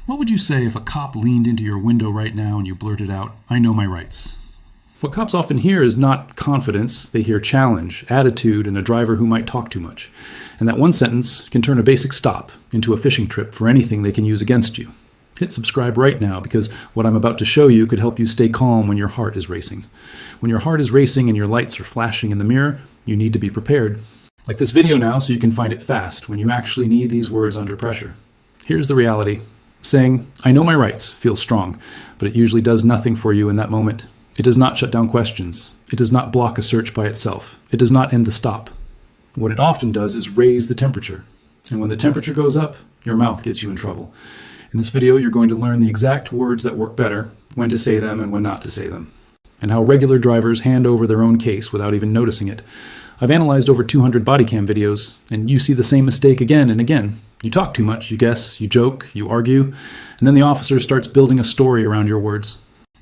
What would you say if a cop leaned into your window right now and you blurted out, "I know my rights"? What cops often hear is not confidence, they hear challenge, attitude, and a driver who might talk too much. And that one sentence can turn a basic stop into a fishing trip for anything they can use against you. Hit subscribe right now, because what I'm about to show you could help you stay calm when your heart is racing. When your heart is racing and your lights are flashing in the mirror, you need to be prepared. Like this video now, so you can find it fast when you actually need these words under pressure. Here's the reality. Saying, "I know my rights," feels strong, but it usually does nothing for you in that moment. It does not shut down questions. It does not block a search by itself. It does not end the stop. What it often does is raise the temperature. And when the temperature goes up, your mouth gets you in trouble. In this video, you're going to learn the exact words that work better, when to say them and when not to say them, and how regular drivers hand over their own case without even noticing it. I've analyzed over 200 body cam videos, and you see the same mistake again and again. You talk too much, you guess, you joke, you argue, and then the officer starts building a story around your words.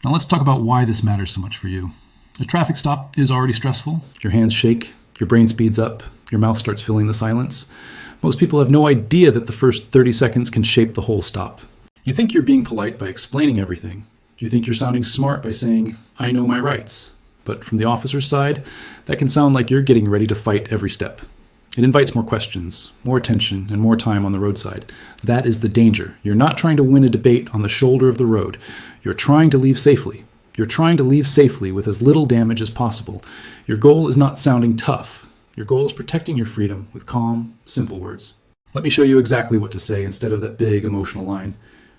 Now let's talk about why this matters so much for you. A traffic stop is already stressful. Your hands shake, your brain speeds up, your mouth starts filling the silence. Most people have no idea that the first 30 seconds can shape the whole stop. You think you're being polite by explaining everything. You think you're sounding smart by saying, "I know my rights." But from the officer's side, that can sound like you're getting ready to fight every step. It invites more questions, more attention, and more time on the roadside. That is the danger. You're not trying to win a debate on the shoulder of the road. You're trying to leave safely. You're trying to leave safely with as little damage as possible. Your goal is not sounding tough. Your goal is protecting your freedom with calm, simple words. Let me show you exactly what to say instead of that big emotional line.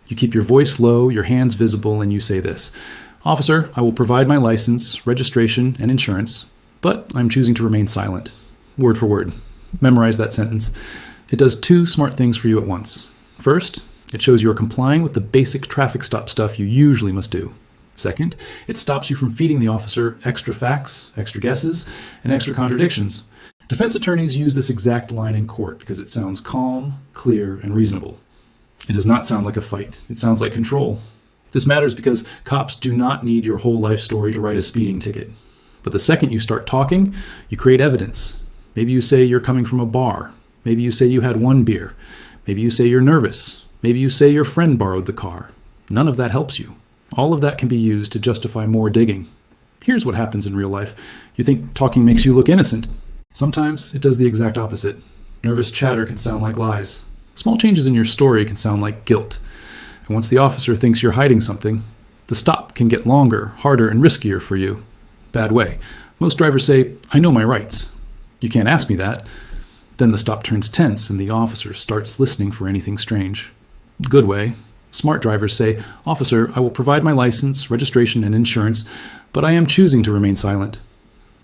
You keep your voice low, your hands visible, and you say this: "Officer, I will provide my license, registration, and insurance, but I'm choosing to remain silent." Word for word. Memorize that sentence. It does two smart things for you at once. First, it shows you are complying with the basic traffic stop stuff you usually must do. Second, it stops you from feeding the officer extra facts, extra guesses, and extra contradictions. Defense attorneys use this exact line in court because it sounds calm, clear, and reasonable. It does not sound like a fight. It sounds like control. This matters because cops do not need your whole life story to write a speeding ticket. But the second you start talking, you create evidence. Maybe you say you're coming from a bar. Maybe you say you had one beer. Maybe you say you're nervous. Maybe you say your friend borrowed the car. None of that helps you. All of that can be used to justify more digging. Here's what happens in real life. You think talking makes you look innocent. Sometimes it does the exact opposite. Nervous chatter can sound like lies. Small changes in your story can sound like guilt. And once the officer thinks you're hiding something, the stop can get longer, harder, and riskier for you. Bad way. Most drivers say, "I know my rights." You can't ask me that. Then the stop turns tense and the officer starts listening for anything strange. Good way. Smart drivers say, "Officer, I will provide my license, registration, and insurance, but I am choosing to remain silent."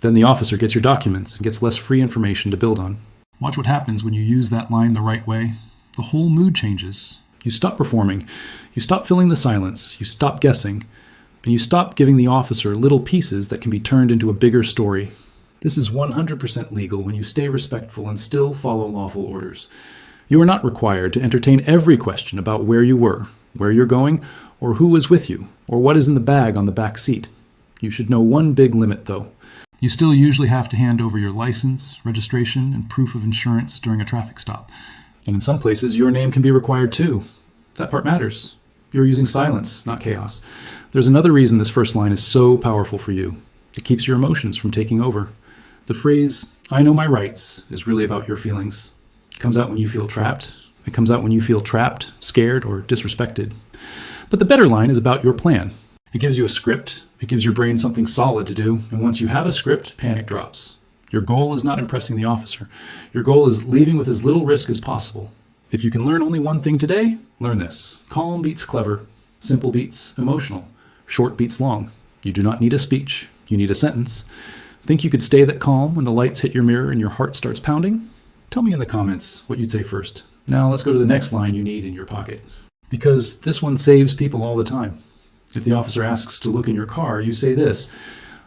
Then the officer gets your documents and gets less free information to build on. Watch what happens when you use that line the right way. The whole mood changes. You stop performing. You stop filling the silence. You stop guessing. And you stop giving the officer little pieces that can be turned into a bigger story. This is 100% legal when you stay respectful and still follow lawful orders. You are not required to entertain every question about where you were, where you're going, or who was with you, or what is in the bag on the back seat. You should know one big limit, though. You still usually have to hand over your license, registration, and proof of insurance during a traffic stop. And in some places, your name can be required too. That part matters. You're using silence, not chaos. There's another reason this first line is so powerful for you. It keeps your emotions from taking over. The phrase, "I know my rights," is really about your feelings. It comes out when you feel trapped. It comes out when you feel trapped, scared, or disrespected. But the better line is about your plan. It gives you a script. It gives your brain something solid to do. And once you have a script, panic drops. Your goal is not impressing the officer. Your goal is leaving with as little risk as possible. If you can learn only one thing today, learn this. Calm beats clever. Simple beats emotional. Short beats long. You do not need a speech. You need a sentence. Think you could stay that calm when the lights hit your mirror and your heart starts pounding? Tell me in the comments what you'd say first. Now let's go to the next line you need in your pocket. Because this one saves people all the time. If the officer asks to look in your car, you say this: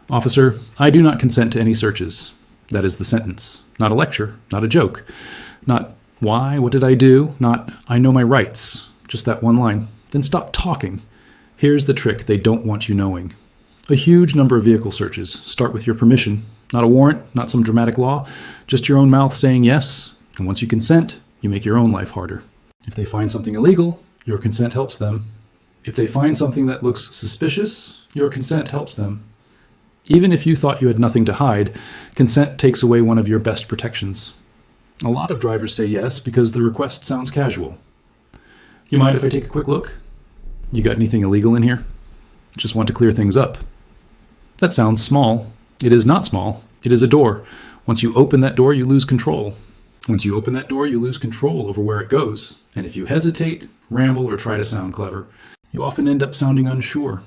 "Officer, I do not consent to any searches." That is the sentence. Not a lecture, not a joke. Not, "Why? What did I do?" Not, "I know my rights." Just that one line. Then stop talking. Here's the trick they don't want you knowing. A huge number of vehicle searches start with your permission. Not a warrant, not some dramatic law, just your own mouth saying yes. And once you consent, you make your own life harder. If they find something illegal, your consent helps them. If they find something that looks suspicious, your consent helps them. Even if you thought you had nothing to hide, consent takes away one of your best protections. A lot of drivers say yes because the request sounds casual. You mind if I take a quick look? You got anything illegal in here? Just want to clear things up. That sounds small. It is not small. It is a door. Once you open that door, you lose control. Once you open that door, you lose control over where it goes. And if you hesitate, ramble, or try to sound clever, you often end up sounding unsure.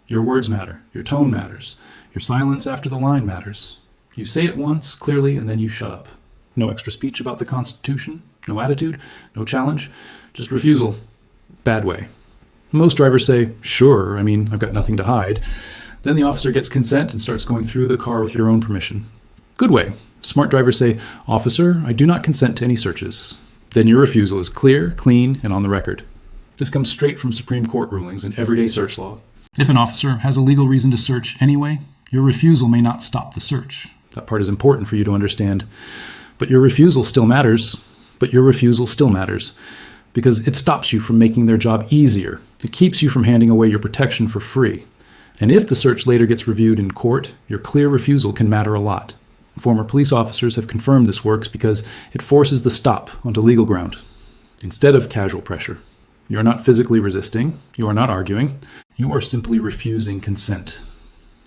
Your words matter. Your tone matters. Your silence after the line matters. You say it once, clearly, and then you shut up. No extra speech about the Constitution, no attitude, no challenge, just refusal. Bad way. Most drivers say, sure, I've got nothing to hide. Then the officer gets consent and starts going through the car with your own permission. Good way. Smart drivers say, officer, I do not consent to any searches. Then your refusal is clear, clean, and on the record. This comes straight from Supreme Court rulings and everyday search law. If an officer has a legal reason to search anyway, your refusal may not stop the search. That part is important for you to understand. But your refusal still matters. Because it stops you from making their job easier. It keeps you from handing away your protection for free. And if the search later gets reviewed in court, your clear refusal can matter a lot. Former police officers have confirmed this works because it forces the stop onto legal ground, instead of casual pressure. You are not physically resisting. You are not arguing. You are simply refusing consent.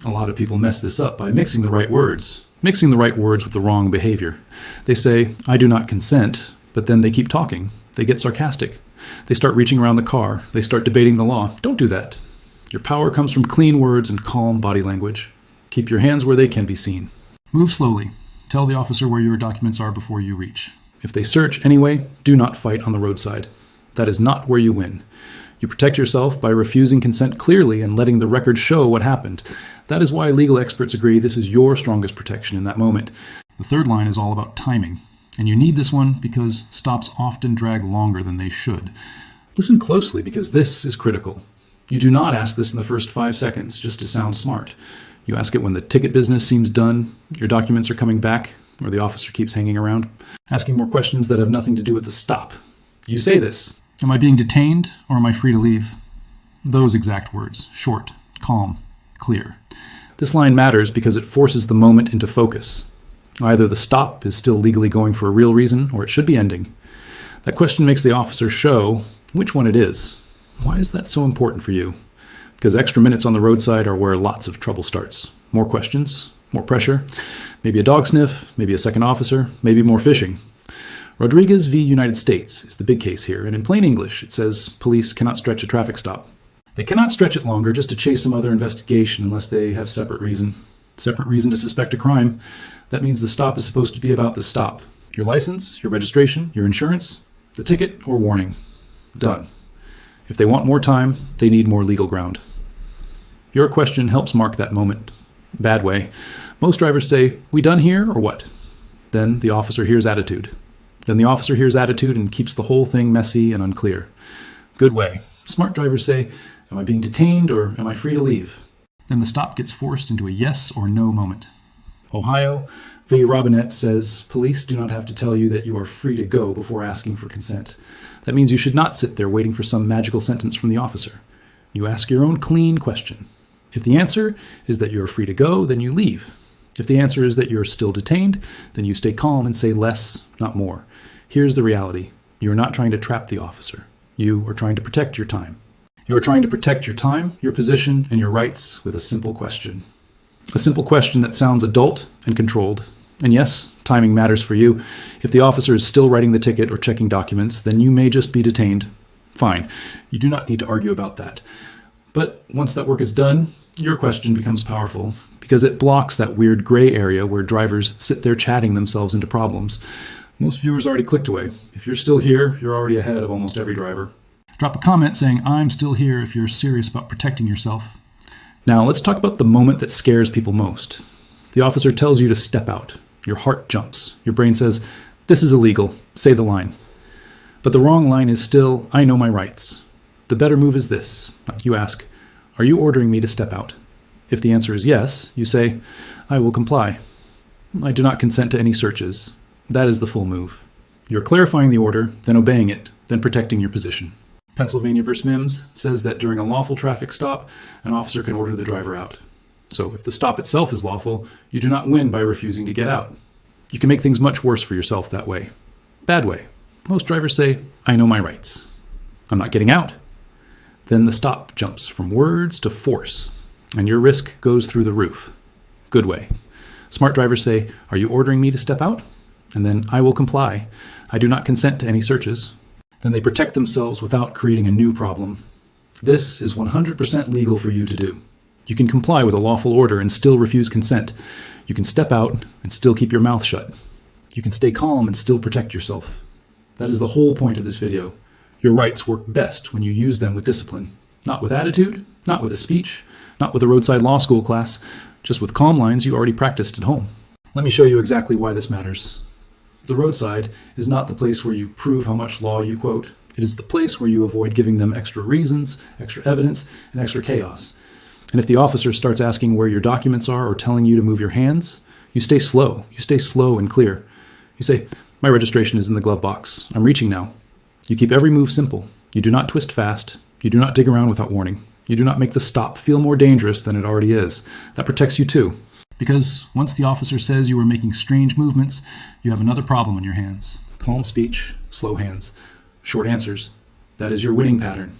A lot of people mess this up by mixing the right words with the wrong behavior. They say, I do not consent, but then they keep talking. They get sarcastic. They start reaching around the car. They start debating the law. Don't do that. Your power comes from clean words and calm body language. Keep your hands where they can be seen. Move slowly. Tell the officer where your documents are before you reach. If they search anyway, do not fight on the roadside. That is not where you win. You protect yourself by refusing consent clearly and letting the record show what happened. That is why legal experts agree this is your strongest protection in that moment. The third line is all about timing. And you need this one because stops often drag longer than they should. Listen closely because this is critical. You do not ask this in the first 5 seconds just to sound smart. You ask it when the ticket business seems done, your documents are coming back, or the officer keeps hanging around, asking more questions that have nothing to do with the stop. You say this. Am I being detained or am I free to leave? Those exact words. Short, calm, clear. This line matters because it forces the moment into focus. Either the stop is still legally going for a real reason, or it should be ending. That question makes the officer show which one it is. Why is that so important for you? Because extra minutes on the roadside are where lots of trouble starts. More questions, more pressure, maybe a dog sniff, maybe a second officer, maybe more fishing. Rodriguez v. United States is the big case here, and in plain English it says police cannot stretch a traffic stop. They cannot stretch it longer just to chase some other investigation unless they have separate reason to suspect a crime. That means the stop is supposed to be about the stop. Your license, your registration, your insurance, the ticket, or warning. Done. If they want more time, they need more legal ground. Your question helps mark that moment. Bad way. Most drivers say, we done here or what? Then the officer hears attitude. And keeps the whole thing messy and unclear. Good way. Smart drivers say, am I being detained or am I free to leave? Then the stop gets forced into a yes or no moment. Ohio v. Robinette says, police do not have to tell you that you are free to go before asking for consent. That means you should not sit there waiting for some magical sentence from the officer. You ask your own clean question. If the answer is that you're free to go, then you leave. If the answer is that you're still detained, then you stay calm and say less, not more. Here's the reality. You are not trying to trap the officer. You are trying to protect your time. You are trying to protect your time, your position, and your rights with a simple question. A simple question that sounds adult and controlled. And yes, timing matters for you. If the officer is still writing the ticket or checking documents, then you may just be detained. Fine. You do not need to argue about that. But once that work is done, your question becomes powerful because it blocks that weird gray area where drivers sit there chatting themselves into problems. Most viewers already clicked away. If you're still here, you're already ahead of almost every driver. Drop a comment saying, I'm still here if you're serious about protecting yourself. Now, let's talk about the moment that scares people most. The officer tells you to step out. Your heart jumps. Your brain says, this is illegal. Say the line. But the wrong line is still, I know my rights. The better move is this. You ask, are you ordering me to step out? If the answer is yes, you say, I will comply. I do not consent to any searches. That is the full move. You're clarifying the order, then obeying it, then protecting your position. Pennsylvania v. Mimms says that during a lawful traffic stop, an officer can order the driver out. So if the stop itself is lawful, you do not win by refusing to get out. You can make things much worse for yourself that way. Bad way. Most drivers say, I know my rights. I'm not getting out. Then the stop jumps from words to force, and your risk goes through the roof. Good way. Smart drivers say, are you ordering me to step out? And then, I will comply. I do not consent to any searches. Then they protect themselves without creating a new problem. This is 100% legal for you to do. You can comply with a lawful order and still refuse consent. You can step out and still keep your mouth shut. You can stay calm and still protect yourself. That is the whole point of this video. Your rights work best when you use them with discipline. Not with attitude, not with a speech, not with a roadside law school class, just with calm lines you already practiced at home. Let me show you exactly why this matters. The roadside is not the place where you prove how much law you quote. It is the place where you avoid giving them extra reasons, extra evidence, and extra chaos. And if the officer starts asking where your documents are or telling you to move your hands, you stay slow. You stay slow and clear. You say, my registration is in the glove box. I'm reaching now. You keep every move simple. You do not twist fast. You do not dig around without warning. You do not make the stop feel more dangerous than it already is. That protects you too. Because once the officer says you are making strange movements, you have another problem on your hands. Calm speech, slow hands, short answers. That is your winning pattern.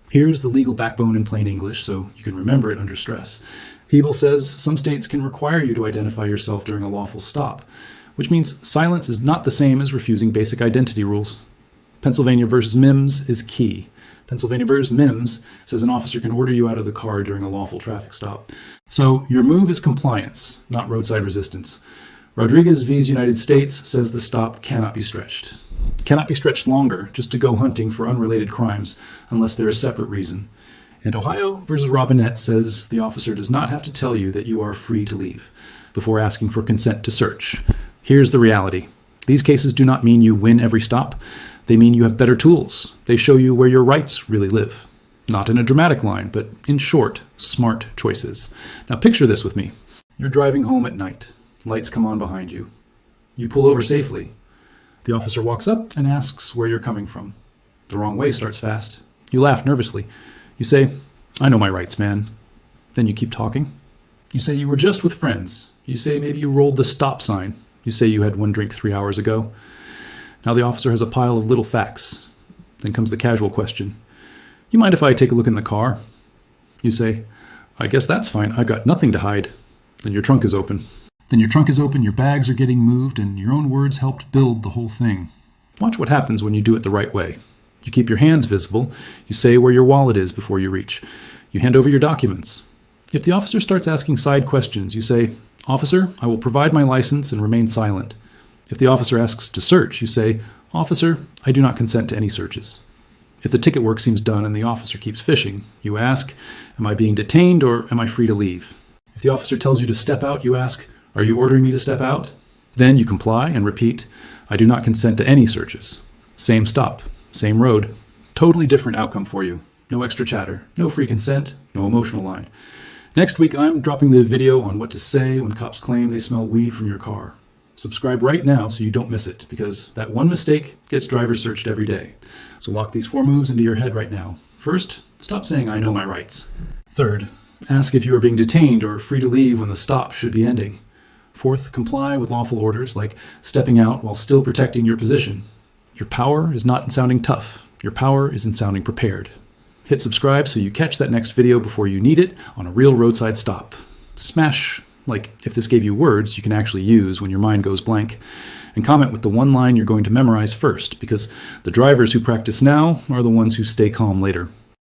Here's the legal backbone in plain English, so you can remember it under stress. Hiibel says some states can require you to identify yourself during a lawful stop, which means silence is not the same as refusing basic identity rules. Pennsylvania v. Mimms is key. Pennsylvania v. Mimms says an officer can order you out of the car during a lawful traffic stop. So your move is compliance, not roadside resistance. Rodriguez v. United States says the stop cannot be stretched. It cannot be stretched longer just to go hunting for unrelated crimes unless there is separate reason. And Ohio v. Robinette says the officer does not have to tell you that you are free to leave before asking for consent to search. Here's the reality. These cases do not mean you win every stop. They mean you have better tools. They show you where your rights really live. Not in a dramatic line, but in short, smart choices. Now picture this with me. You're driving home at night. Lights come on behind you. You pull over safely. The officer walks up and asks where you're coming from. The wrong way starts fast. You laugh nervously. You say, I know my rights, man. Then you keep talking. You say you were just with friends. You say maybe you rolled the stop sign. You say you had one drink 3 hours ago. Now the officer has a pile of little facts. Then comes the casual question. You mind if I take a look in the car? You say, I guess that's fine. I got nothing to hide. Then your trunk is open. Your bags are getting moved, and your own words helped build the whole thing. Watch what happens when you do it the right way. You keep your hands visible. You say where your wallet is before you reach. You hand over your documents. If the officer starts asking side questions, you say, Officer, I will provide my license and remain silent. If the officer asks to search, you say, Officer, I do not consent to any searches. If the ticket work seems done and the officer keeps fishing, you ask, am I being detained or am I free to leave? If the officer tells you to step out, you ask, are you ordering me to step out? Then you comply and repeat, I do not consent to any searches. Same stop, same road, totally different outcome for you. No extra chatter, no free consent, no emotional line. Next week, I'm dropping the video on what to say when cops claim they smell weed from your car. Subscribe right now so you don't miss it, because that one mistake gets drivers searched every day. So lock these 4 moves into your head right now. First, stop saying I know my rights. Third, ask if you are being detained or free to leave when the stop should be ending. Fourth, comply with lawful orders like stepping out while still protecting your position. Your power is not in sounding tough. Your power is in sounding prepared. Hit subscribe so you catch that next video before you need it on a real roadside stop. Smash like if this gave you words you can actually use when your mind goes blank. And comment with the one line you're going to memorize first, because the drivers who practice now are the ones who stay calm later.